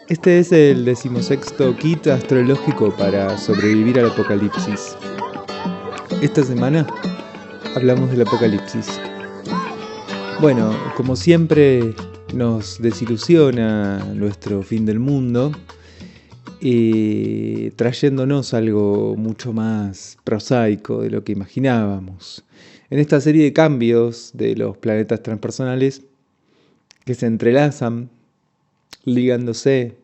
Este es el 16º kit astrológico para sobrevivir al apocalipsis. Esta semana hablamos del apocalipsis. Bueno, como siempre nos desilusiona nuestro fin del mundo, trayéndonos algo mucho más prosaico de lo que imaginábamos. En esta serie de cambios de los planetas transpersonales que se entrelazan, ligándose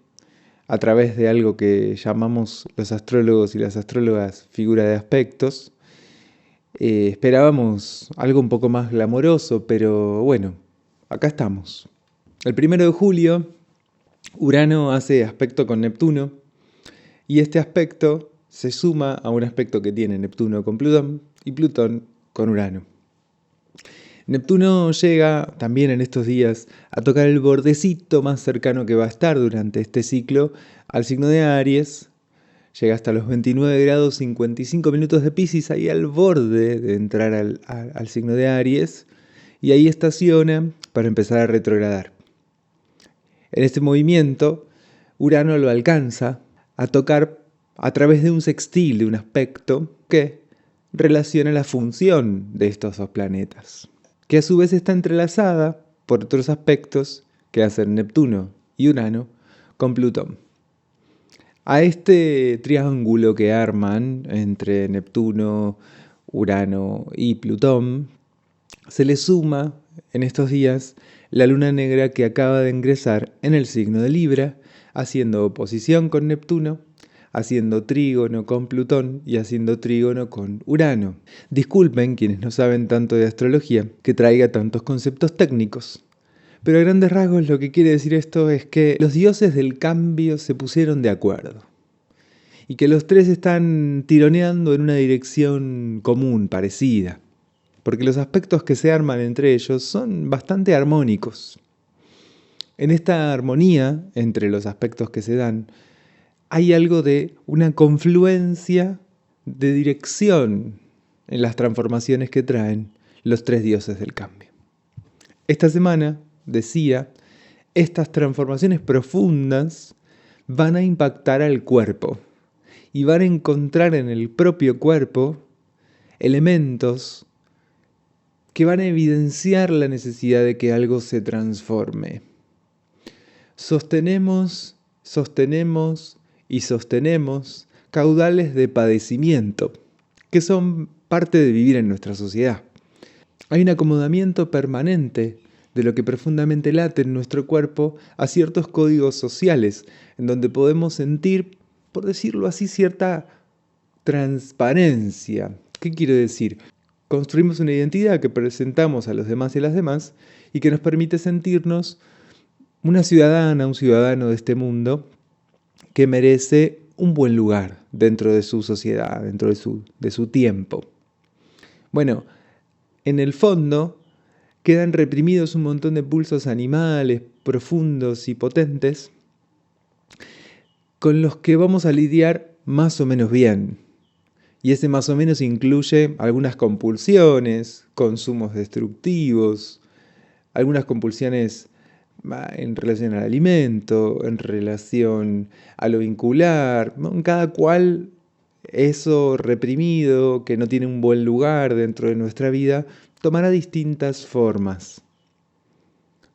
a través de algo que llamamos los astrólogos y las astrólogas figura de aspectos, esperábamos algo un poco más glamoroso, pero bueno, acá estamos. El 1 de julio, Urano hace aspecto con Neptuno, y este aspecto se suma a un aspecto que tiene Neptuno con Plutón y Plutón con Urano. Neptuno llega también en estos días a tocar el bordecito más cercano que va a estar durante este ciclo al signo de Aries. Llega hasta los 29 grados 55 minutos de Piscis, ahí al borde de entrar al signo de Aries, y ahí estaciona para empezar a retrogradar. En este movimiento, Urano lo alcanza a tocar a través de un sextil, de un aspecto que relaciona la función de estos dos planetas, que a su vez está entrelazada por otros aspectos que hacen Neptuno y Urano con Plutón. A este triángulo que arman entre Neptuno, Urano y Plutón, se le suma en estos días la luna negra que acaba de ingresar en el signo de Libra, haciendo oposición con Neptuno, haciendo trígono con Plutón y haciendo trígono con Urano. Disculpen quienes no saben tanto de astrología que traiga tantos conceptos técnicos, pero a grandes rasgos lo que quiere decir esto es que los dioses del cambio se pusieron de acuerdo y que los tres están tironeando en una dirección común, parecida, porque los aspectos que se arman entre ellos son bastante armónicos. En esta armonía entre los aspectos que se dan, hay algo de una confluencia de dirección en las transformaciones que traen los tres dioses del cambio. Esta semana, decía, estas transformaciones profundas van a impactar al cuerpo y van a encontrar en el propio cuerpo elementos que van a evidenciar la necesidad de que algo se transforme. Sostenemos y sostenemos caudales de padecimiento que son parte de vivir en nuestra sociedad. Hay un acomodamiento permanente de lo que profundamente late en nuestro cuerpo a ciertos códigos sociales, en donde podemos sentir, por decirlo así, cierta transparencia. ¿Qué quiero decir? Construimos una identidad que presentamos a los demás y a las demás y que nos permite sentirnos una ciudadana, un ciudadano de este mundo que merece un buen lugar dentro de su sociedad, dentro de su tiempo. Bueno, en el fondo quedan reprimidos un montón de pulsos animales profundos y potentes con los que vamos a lidiar más o menos bien. Y ese más o menos incluye algunas compulsiones, consumos destructivos, algunas compulsiones en relación al alimento, en relación a lo vincular, en cada cual eso reprimido, que no tiene un buen lugar dentro de nuestra vida, tomará distintas formas.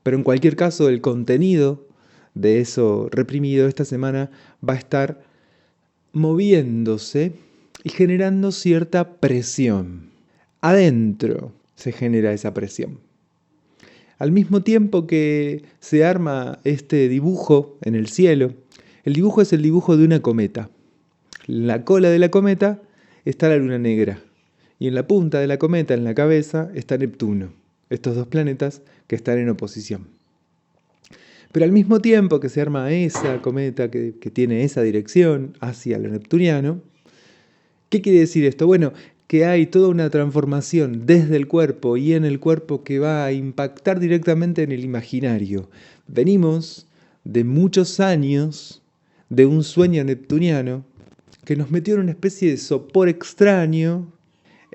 Pero en cualquier caso, el contenido de eso reprimido esta semana va a estar moviéndose y generando cierta presión. Adentro se genera esa presión. Al mismo tiempo que se arma este dibujo en el cielo, el dibujo es el dibujo de una cometa. En la cola de la cometa está la luna negra y en la punta de la cometa, en la cabeza, está Neptuno, estos dos planetas que están en oposición. Pero al mismo tiempo que se arma esa cometa que tiene esa dirección hacia lo neptuniano, ¿qué quiere decir esto? Bueno, que hay toda una transformación desde el cuerpo y en el cuerpo que va a impactar directamente en el imaginario. Venimos de muchos años de un sueño neptuniano que nos metió en una especie de sopor extraño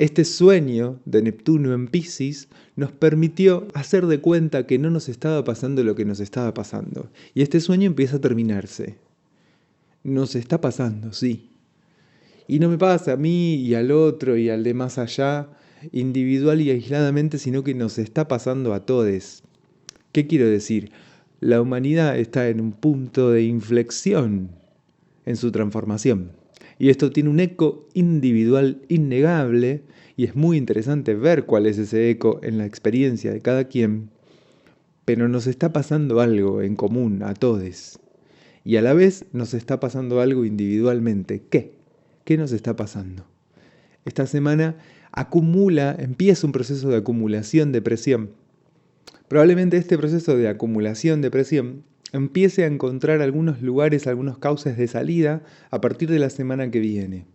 Este sueño de Neptuno en Piscis nos permitió hacer de cuenta que no nos estaba pasando lo que nos estaba pasando. Y este sueño empieza a terminarse. Nos está pasando, sí. Y no me pasa a mí y al otro y al de más allá, individual y aisladamente, sino que nos está pasando a todos. ¿Qué quiero decir? La humanidad está en un punto de inflexión en su transformación. Y esto tiene un eco individual innegable y es muy interesante ver cuál es ese eco en la experiencia de cada quien, pero nos está pasando algo en común a todos. Y a la vez nos está pasando algo individualmente. ¿Qué? ¿Qué nos está pasando? Esta semana empieza un proceso de acumulación de presión. Probablemente este proceso de acumulación de presión empiece a encontrar algunos lugares, algunos cauces de salida a partir de la semana que viene.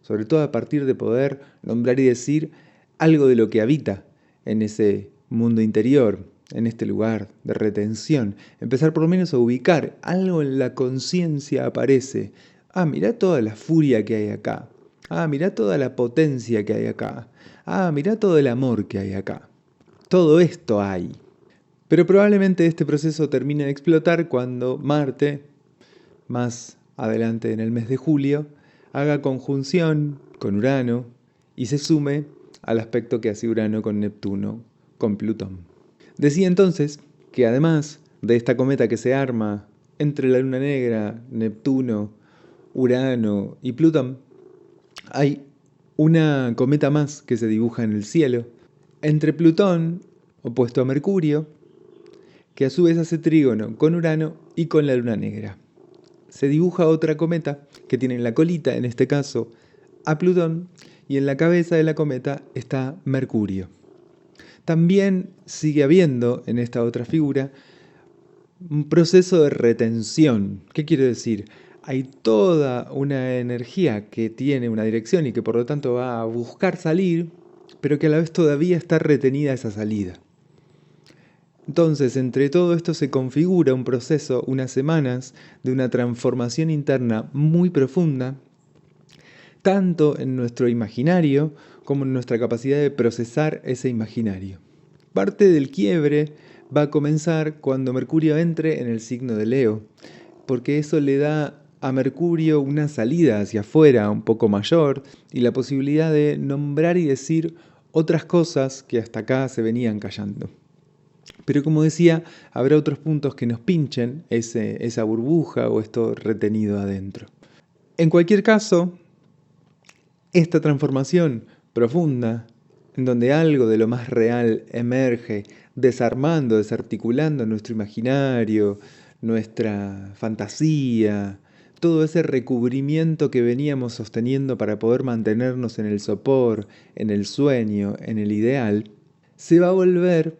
Sobre todo a partir de poder nombrar y decir algo de lo que habita en ese mundo interior, en este lugar de retención. Empezar por lo menos a ubicar algo en la conciencia aparece. Ah, mirá toda la furia que hay acá. Ah, mirá toda la potencia que hay acá. Ah, mirá todo el amor que hay acá. Todo esto hay. Pero probablemente este proceso termine de explotar cuando Marte, más adelante en el mes de julio, haga conjunción con Urano y se sume al aspecto que hace Urano con Neptuno, con Plutón. Decía entonces que además de esta cometa que se arma entre la Luna Negra, Neptuno, Urano y Plutón, hay una cometa más que se dibuja en el cielo, entre Plutón, opuesto a Mercurio, que a su vez hace trígono con Urano y con la Luna Negra. Se dibuja otra cometa que tiene en la colita, en este caso, a Plutón, y en la cabeza de la cometa está Mercurio. También sigue habiendo en esta otra figura un proceso de retención. ¿Qué quiero decir? Hay toda una energía que tiene una dirección y que por lo tanto va a buscar salir, pero que a la vez todavía está retenida esa salida. Entonces, entre todo esto se configura un proceso, unas semanas de una transformación interna muy profunda, tanto en nuestro imaginario como en nuestra capacidad de procesar ese imaginario. Parte del quiebre va a comenzar cuando Mercurio entre en el signo de Leo, porque eso le da a Mercurio una salida hacia afuera un poco mayor y la posibilidad de nombrar y decir otras cosas que hasta acá se venían callando. Pero como decía, habrá otros puntos que nos pinchen esa burbuja o esto retenido adentro. En cualquier caso, esta transformación profunda, en donde algo de lo más real emerge, desarmando, desarticulando nuestro imaginario, nuestra fantasía, todo ese recubrimiento que veníamos sosteniendo para poder mantenernos en el sopor, en el sueño, en el ideal, se va a volver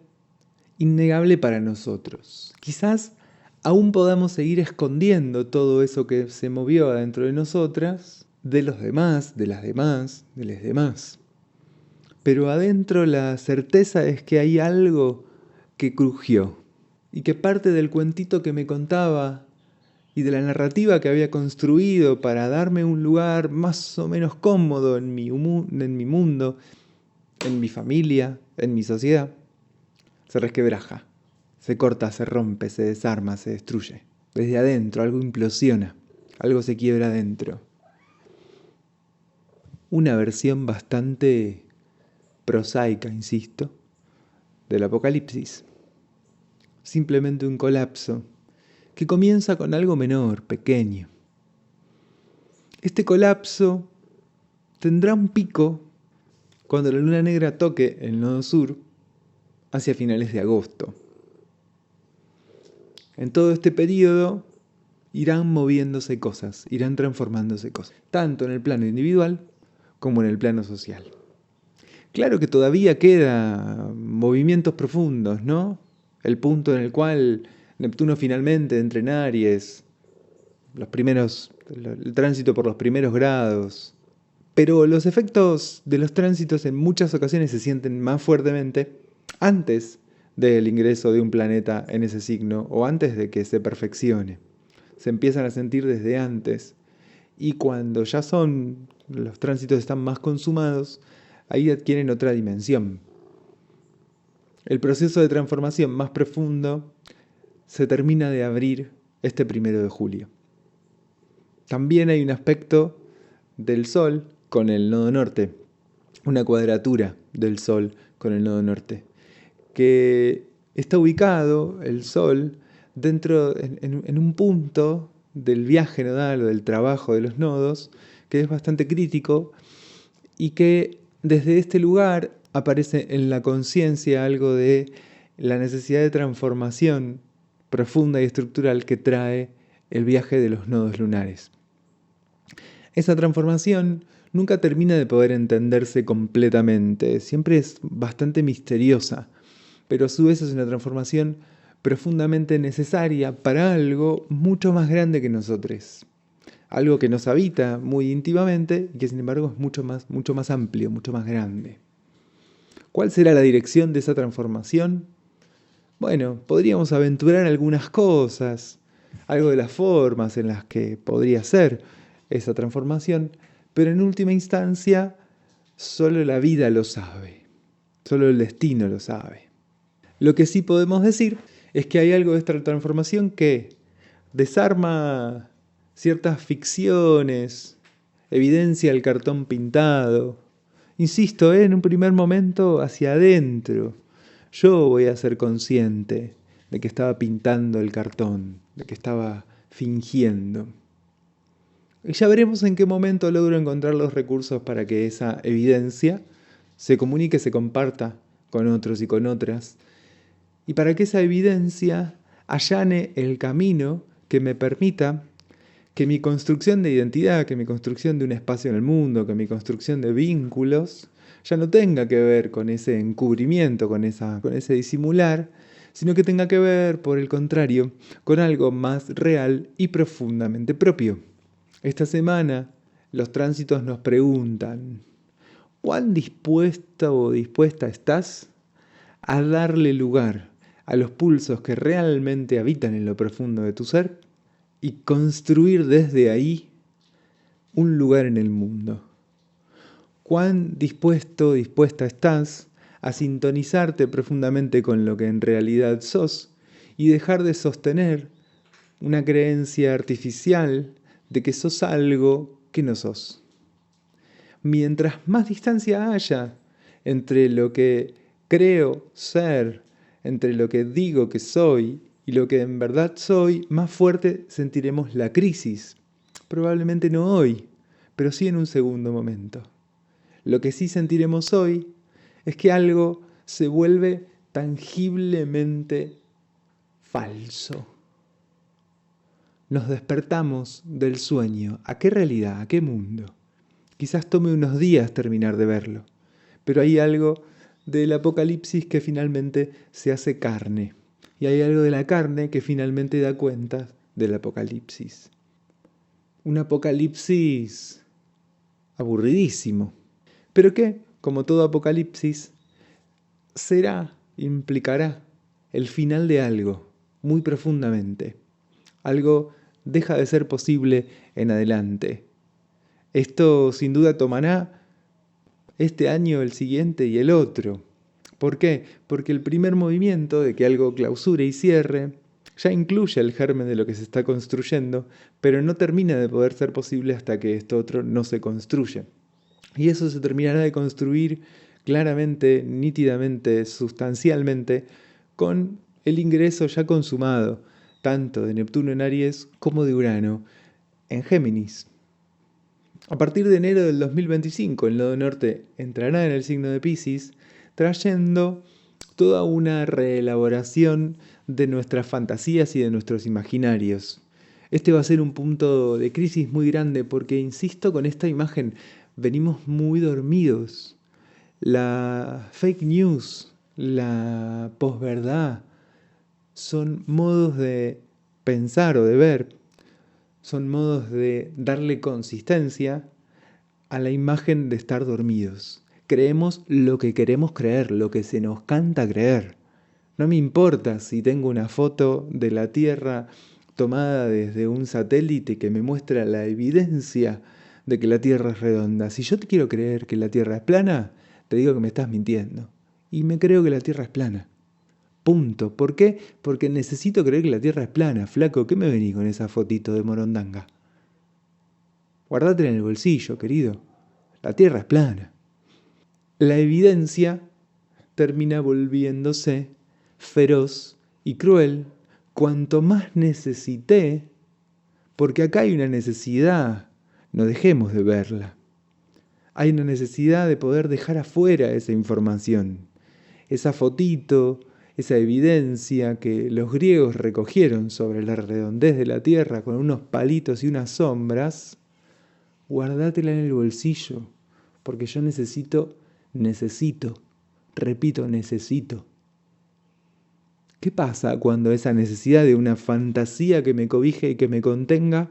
innegable para nosotros. Quizás aún podamos seguir escondiendo todo eso que se movió adentro de nosotras, de los demás, de las demás, de los demás. Pero adentro la certeza es que hay algo que crujió y que parte del cuentito que me contaba y de la narrativa que había construido para darme un lugar más o menos cómodo en mi mundo, en mi familia, en mi sociedad, se resquebraja, se corta, se rompe, se desarma, se destruye. Desde adentro algo implosiona, algo se quiebra adentro. Una versión bastante prosaica, insisto, del Apocalipsis. Simplemente un colapso que comienza con algo menor, pequeño. Este colapso tendrá un pico cuando la luna negra toque el nodo sur hacia finales de agosto. En todo este periodo irán moviéndose cosas, irán transformándose cosas, tanto en el plano individual como en el plano social. Claro que todavía quedan movimientos profundos, ¿no? El punto en el cual Neptuno finalmente entra en Aries, el tránsito por los primeros grados. Pero los efectos de los tránsitos en muchas ocasiones se sienten más fuertemente antes del ingreso de un planeta en ese signo o antes de que se perfeccione. Se empiezan a sentir desde antes y cuando ya los tránsitos están más consumados, ahí adquieren otra dimensión. El proceso de transformación más profundo se termina de abrir este 1 de julio. También hay un aspecto del Sol con el nodo norte, una cuadratura del Sol con el nodo norte, que está ubicado el Sol dentro en un punto del viaje nodal o del trabajo de los nodos, que es bastante crítico y que desde este lugar aparece en la conciencia algo de la necesidad de transformación profunda y estructural que trae el viaje de los nodos lunares. Esa transformación nunca termina de poder entenderse completamente, siempre es bastante misteriosa, pero a su vez es una transformación profundamente necesaria para algo mucho más grande que nosotros. Algo que nos habita muy íntimamente y que sin embargo es mucho más amplio, mucho más grande. ¿Cuál será la dirección de esa transformación? Bueno, podríamos aventurar algunas cosas, algo de las formas en las que podría ser esa transformación, pero en última instancia solo la vida lo sabe, solo el destino lo sabe. Lo que sí podemos decir es que hay algo de esta transformación que desarma ciertas ficciones, evidencia el cartón pintado. Insisto, en un primer momento hacia adentro. Yo voy a ser consciente de que estaba pintando el cartón, de que estaba fingiendo. Y ya veremos en qué momento logro encontrar los recursos para que esa evidencia se comunique, se comparta con otros y con otras, y para que esa evidencia allane el camino que me permita que mi construcción de identidad, que mi construcción de un espacio en el mundo, que mi construcción de vínculos, ya no tenga que ver con ese encubrimiento, con ese disimular, sino que tenga que ver, por el contrario, con algo más real y profundamente propio. Esta semana los tránsitos nos preguntan, ¿cuán dispuesta o dispuesta estás a darle lugar a los pulsos que realmente habitan en lo profundo de tu ser y construir desde ahí un lugar en el mundo? ¿Cuán dispuesto o dispuesta estás a sintonizarte profundamente con lo que en realidad sos y dejar de sostener una creencia artificial de que sos algo que no sos? Mientras más distancia haya entre lo que creo ser, entre lo que digo que soy y lo que en verdad soy, más fuerte sentiremos la crisis. Probablemente no hoy, pero sí en un segundo momento. Lo que sí sentiremos hoy es que algo se vuelve tangiblemente falso. Nos despertamos del sueño. ¿A qué realidad? ¿A qué mundo? Quizás tome unos días terminar de verlo, pero hay algo del apocalipsis que finalmente se hace carne. Y hay algo de la carne que finalmente da cuenta del apocalipsis. Un apocalipsis aburridísimo, pero que, como todo apocalipsis, implicará el final de algo, muy profundamente. Algo deja de ser posible en adelante. Esto sin duda tomará este año, el siguiente y el otro. ¿Por qué? Porque el primer movimiento de que algo clausure y cierre ya incluye el germen de lo que se está construyendo, pero no termina de poder ser posible hasta que esto otro no se construya. Y eso se terminará de construir claramente, nítidamente, sustancialmente, con el ingreso ya consumado, tanto de Neptuno en Aries como de Urano en Géminis. A partir de enero del 2025, el nodo norte entrará en el signo de Piscis, trayendo toda una reelaboración de nuestras fantasías y de nuestros imaginarios. Este va a ser un punto de crisis muy grande porque, insisto, con esta imagen venimos muy dormidos. La fake news, la posverdad, son modos de pensar o de ver, son modos de darle consistencia a la imagen de estar dormidos. Creemos lo que queremos creer, lo que se nos canta creer. No me importa si tengo una foto de la Tierra tomada desde un satélite que me muestra la evidencia de que la Tierra es redonda. Si yo te quiero creer que la Tierra es plana, te digo que me estás mintiendo. Y me creo que la Tierra es plana. Punto. ¿Por qué? Porque necesito creer que la Tierra es plana. Flaco, ¿qué me venís con esa fotito de Morondanga? Guardátela en el bolsillo, querido. La Tierra es plana. La evidencia termina volviéndose feroz y cruel cuanto más necesité, porque acá hay una necesidad, no dejemos de verla. Hay una necesidad de poder dejar afuera esa información, esa fotito, esa evidencia que los griegos recogieron sobre la redondez de la tierra con unos palitos y unas sombras. Guardátela en el bolsillo, porque yo necesito, repito, necesito. ¿Qué pasa cuando esa necesidad de una fantasía que me cobije y que me contenga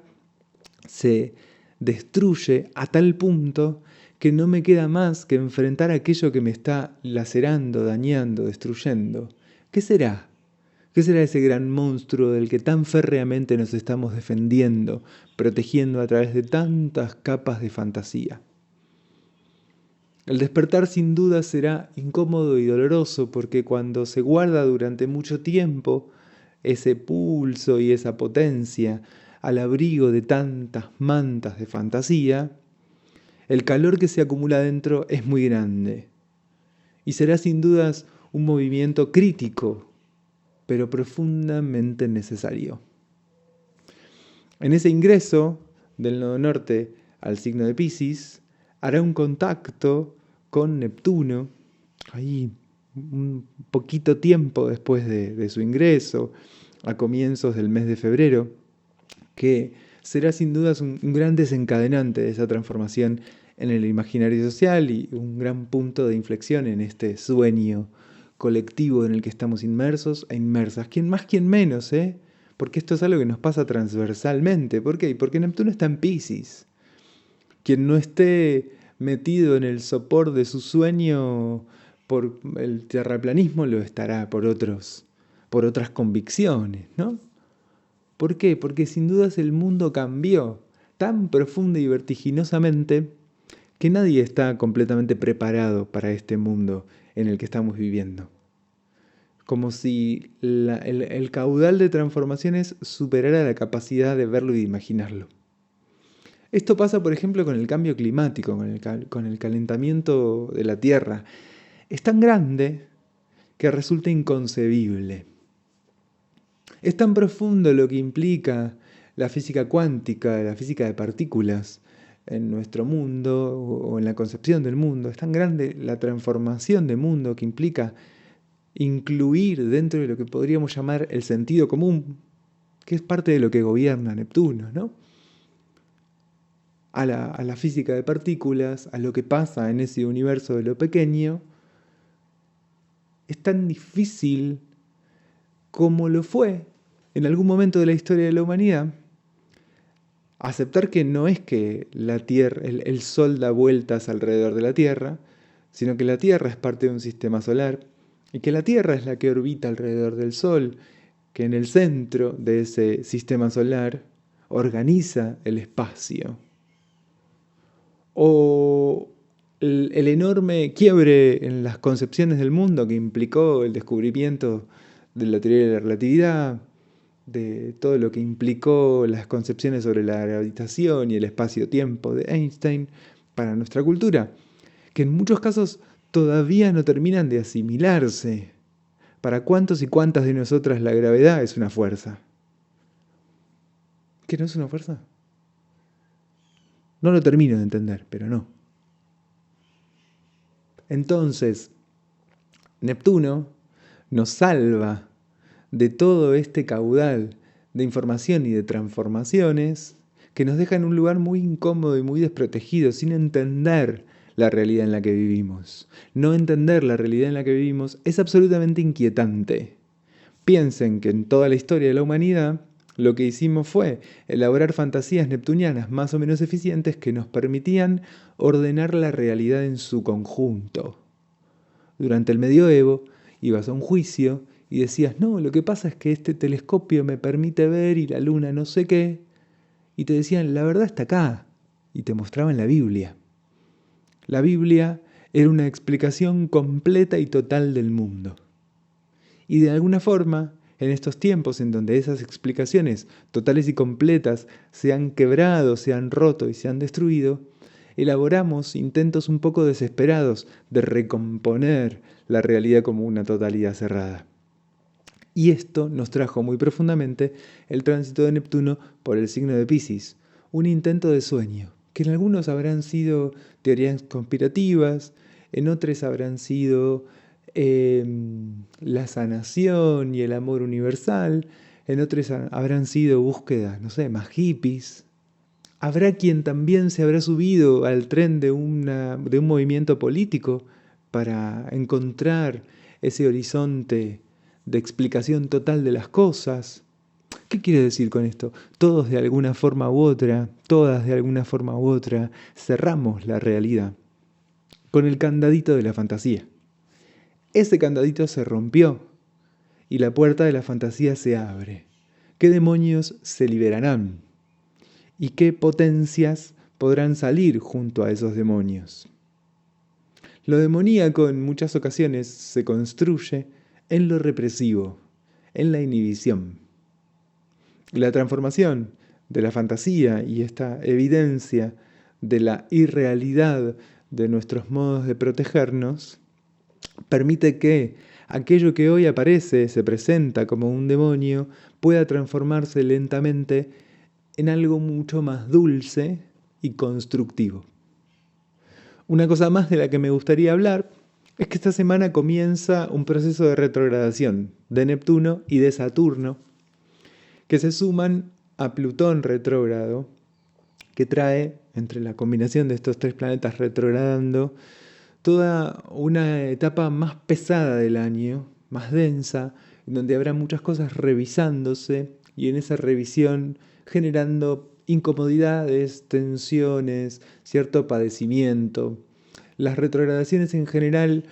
se destruye a tal punto que no me queda más que enfrentar aquello que me está lacerando, dañando, destruyendo? ¿Qué será? ¿Qué será ese gran monstruo del que tan férreamente nos estamos defendiendo, protegiendo a través de tantas capas de fantasía? El despertar sin duda será incómodo y doloroso porque cuando se guarda durante mucho tiempo ese pulso y esa potencia al abrigo de tantas mantas de fantasía, el calor que se acumula dentro es muy grande y será sin dudas un movimiento crítico, pero profundamente necesario. En ese ingreso del nodo norte al signo de Piscis, hará un contacto con Neptuno, ahí un poquito tiempo después de su ingreso, a comienzos del mes de febrero, que será sin dudas un gran desencadenante de esa transformación en el imaginario social y un gran punto de inflexión en este sueño colectivo en el que estamos inmersos e inmersas. ¿Quién más, quién menos, Porque esto es algo que nos pasa transversalmente. ¿Por qué? Porque Neptuno está en Piscis. Quien no esté metido en el sopor de su sueño por el terraplanismo lo estará por otras convicciones, ¿no? ¿Por qué? Porque sin dudas el mundo cambió tan profunda y vertiginosamente que nadie está completamente preparado para este mundo en el que estamos viviendo. Como si el caudal de transformaciones superara la capacidad de verlo y de imaginarlo. Esto pasa, por ejemplo, con el cambio climático, con el calentamiento de la Tierra. Es tan grande que resulta inconcebible. Es tan profundo lo que implica la física cuántica, la física de partículas en nuestro mundo o en la concepción del mundo. Es tan grande la transformación de mundo que implica incluir dentro de lo que podríamos llamar el sentido común, que es parte de lo que gobierna Neptuno, ¿no? A la física de partículas, a lo que pasa en ese universo de lo pequeño, es tan difícil como lo fue en algún momento de la historia de la humanidad aceptar que no es que la Tierra, el Sol da vueltas alrededor de la Tierra, sino que la Tierra es parte de un sistema solar y que la Tierra es la que orbita alrededor del Sol, que en el centro de ese sistema solar organiza el espacio. O el enorme quiebre en las concepciones del mundo que implicó el descubrimiento de la teoría de la relatividad, de todo lo que implicó las concepciones sobre la gravitación y el espacio-tiempo de Einstein para nuestra cultura, que en muchos casos todavía no terminan de asimilarse. ¿Para cuántos y cuántas de nosotras la gravedad es una fuerza? ¿Qué no es una fuerza? No lo termino de entender, pero no. Entonces, Neptuno nos salva de todo este caudal de información y de transformaciones que nos deja en un lugar muy incómodo y muy desprotegido, sin entender la realidad en la que vivimos. No entender la realidad en la que vivimos es absolutamente inquietante. Piensen que en toda la historia de la humanidad lo que hicimos fue elaborar fantasías neptunianas más o menos eficientes que nos permitían ordenar la realidad en su conjunto. Durante el medioevo ibas a un juicio y decías, no, lo que pasa es que este telescopio me permite ver y la luna no sé qué. Y te decían, la verdad está acá. Y te mostraban la Biblia. La Biblia era una explicación completa y total del mundo. Y de alguna forma, en estos tiempos en donde esas explicaciones totales y completas se han quebrado, se han roto y se han destruido, elaboramos intentos un poco desesperados de recomponer la realidad como una totalidad cerrada. Y esto nos trajo muy profundamente el tránsito de Neptuno por el signo de Piscis, un intento de sueño, que en algunos habrán sido teorías conspirativas, en otros habrán sido la sanación y el amor universal, en otros habrán sido búsquedas, no sé, más hippies. Habrá quien también se habrá subido al tren de un movimiento político para encontrar ese horizonte de explicación total de las cosas. ¿Qué quiere decir con esto? Todos de alguna forma u otra, todas de alguna forma u otra, cerramos la realidad con el candadito de la fantasía. Ese candadito se rompió y la puerta de la fantasía se abre. ¿Qué demonios se liberarán? ¿Y qué potencias podrán salir junto a esos demonios? Lo demoníaco en muchas ocasiones se construye en lo represivo, en la inhibición. La transformación de la fantasía y esta evidencia de la irrealidad de nuestros modos de protegernos permite que aquello que hoy aparece, se presenta como un demonio, pueda transformarse lentamente en algo mucho más dulce y constructivo. Una cosa más de la que me gustaría hablar es que esta semana comienza un proceso de retrogradación de Neptuno y de Saturno que se suman a Plutón retrógrado, que trae, entre la combinación de estos tres planetas retrogradando, toda una etapa más pesada del año, más densa, en donde habrá muchas cosas revisándose y en esa revisión generando incomodidades, tensiones, cierto padecimiento. Las retrogradaciones en general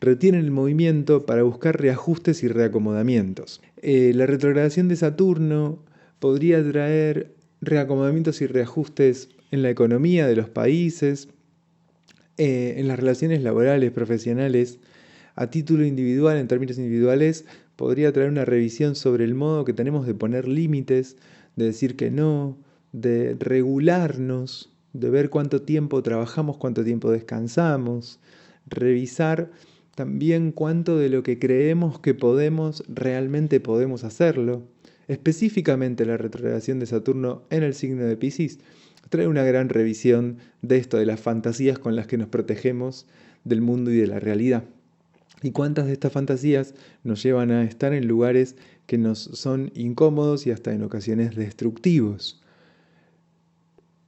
retienen el movimiento para buscar reajustes y reacomodamientos. La retrogradación de Saturno podría traer reacomodamientos y reajustes en la economía de los países, en las relaciones laborales, profesionales, a título individual, en términos individuales, podría traer una revisión sobre el modo que tenemos de poner límites, de decir que no, de regularnos, de ver cuánto tiempo trabajamos, cuánto tiempo descansamos, revisar también cuánto de lo que creemos que podemos, realmente podemos hacerlo. Específicamente la retrogradación de Saturno en el signo de Piscis trae una gran revisión de esto, de las fantasías con las que nos protegemos del mundo y de la realidad. Y cuántas de estas fantasías nos llevan a estar en lugares que nos son incómodos y hasta en ocasiones destructivos.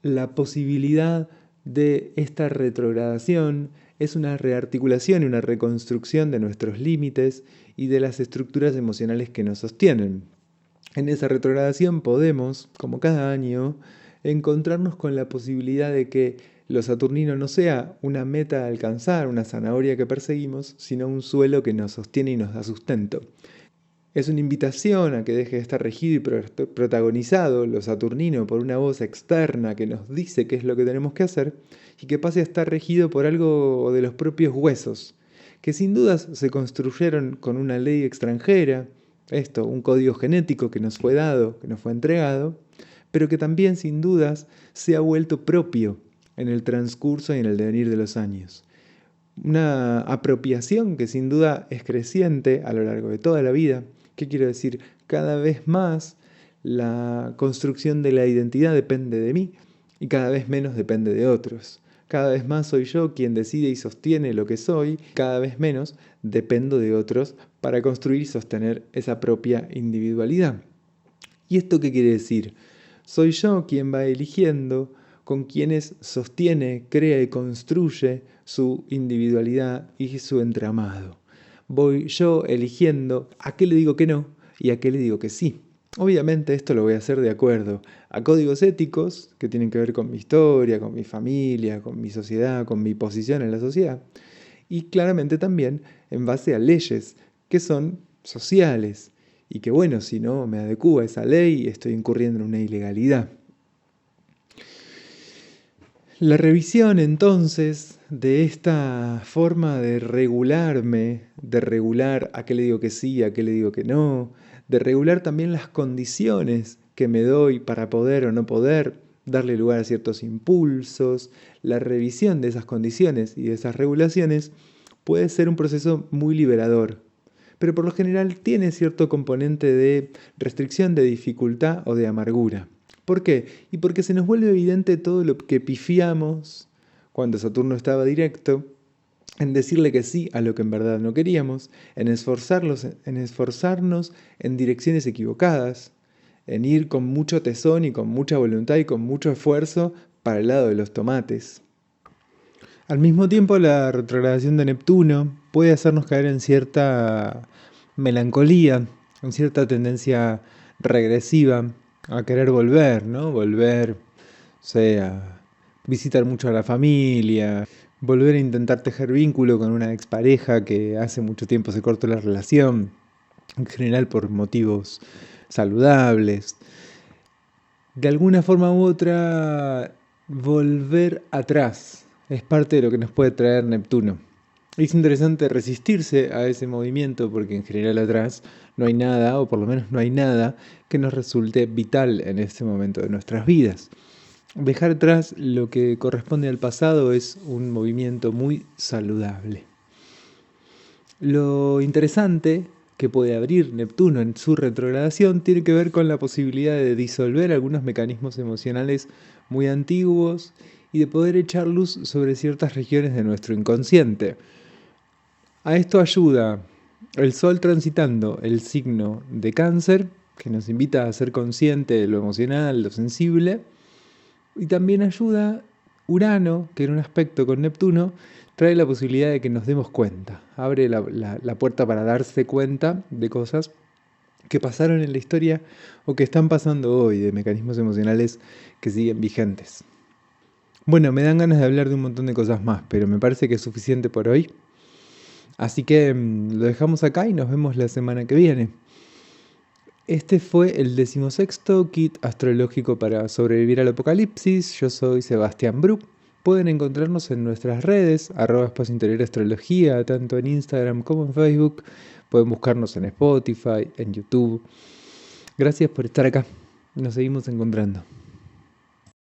La posibilidad de esta retrogradación es una rearticulación y una reconstrucción de nuestros límites y de las estructuras emocionales que nos sostienen. En esa retrogradación podemos, como cada año, encontrarnos con la posibilidad de que lo saturnino no sea una meta a alcanzar, una zanahoria que perseguimos, sino un suelo que nos sostiene y nos da sustento. Es una invitación a que deje de estar regido y protagonizado lo saturnino por una voz externa que nos dice qué es lo que tenemos que hacer y que pase a estar regido por algo de los propios huesos, que sin dudas se construyeron con una ley extranjera, un código genético que nos fue dado, que nos fue entregado, pero que también sin dudas se ha vuelto propio en el transcurso y en el devenir de los años. Una apropiación que sin duda es creciente a lo largo de toda la vida. ¿Qué quiero decir? Cada vez más la construcción de la identidad depende de mí y cada vez menos depende de otros. Cada vez más soy yo quien decide y sostiene lo que soy, cada vez menos dependo de otros para construir y sostener esa propia individualidad. ¿Y esto qué quiere decir? Soy yo quien va eligiendo con quienes sostiene, crea y construye su individualidad y su entramado. Voy yo eligiendo a qué le digo que no y a qué le digo que sí. Obviamente esto lo voy a hacer de acuerdo a códigos éticos que tienen que ver con mi historia, con mi familia, con mi sociedad, con mi posición en la sociedad. Y claramente también en base a leyes que son sociales y que bueno, si no me adecuo a esa ley estoy incurriendo en una ilegalidad. La revisión entonces de esta forma de regularme, de regular a qué le digo que sí, a qué le digo que no, de regular también las condiciones que me doy para poder o no poder darle lugar a ciertos impulsos, la revisión de esas condiciones y de esas regulaciones puede ser un proceso muy liberador, pero por lo general tiene cierto componente de restricción, de dificultad o de amargura. ¿Por qué? Y porque se nos vuelve evidente todo lo que pifiamos cuando Saturno estaba directo, en decirle que sí a lo que en verdad no queríamos, en esforzarnos en direcciones equivocadas, en ir con mucho tesón y con mucha voluntad y con mucho esfuerzo para el lado de los tomates. Al mismo tiempo, la retrogradación de Neptuno puede hacernos caer en cierta melancolía, en cierta tendencia regresiva a querer volver, ¿no? Volver, o sea, visitar mucho a la familia, volver a intentar tejer vínculo con una expareja que hace mucho tiempo se cortó la relación, en general por motivos saludables. De alguna forma u otra, volver atrás es parte de lo que nos puede traer Neptuno. Es interesante resistirse a ese movimiento porque en general atrás no hay nada, o por lo menos no hay nada, que nos resulte vital en este momento de nuestras vidas. Dejar atrás lo que corresponde al pasado es un movimiento muy saludable. Lo interesante que puede abrir Neptuno en su retrogradación tiene que ver con la posibilidad de disolver algunos mecanismos emocionales muy antiguos y de poder echar luz sobre ciertas regiones de nuestro inconsciente. A esto ayuda el Sol transitando el signo de Cáncer, que nos invita a ser consciente de lo emocional, lo sensible, y también ayuda Urano, que en un aspecto con Neptuno trae la posibilidad de que nos demos cuenta, abre la puerta para darse cuenta de cosas que pasaron en la historia o que están pasando hoy, de mecanismos emocionales que siguen vigentes. Bueno, me dan ganas de hablar de un montón de cosas más, pero me parece que es suficiente por hoy. Así que lo dejamos acá y nos vemos la semana que viene. Este fue el 16º kit astrológico para sobrevivir al apocalipsis. Yo soy Sebastián Bruck. Pueden encontrarnos en nuestras redes, @Espacio Interior Astrología, tanto en Instagram como en Facebook. Pueden buscarnos en Spotify, en YouTube. Gracias por estar acá. Nos seguimos encontrando.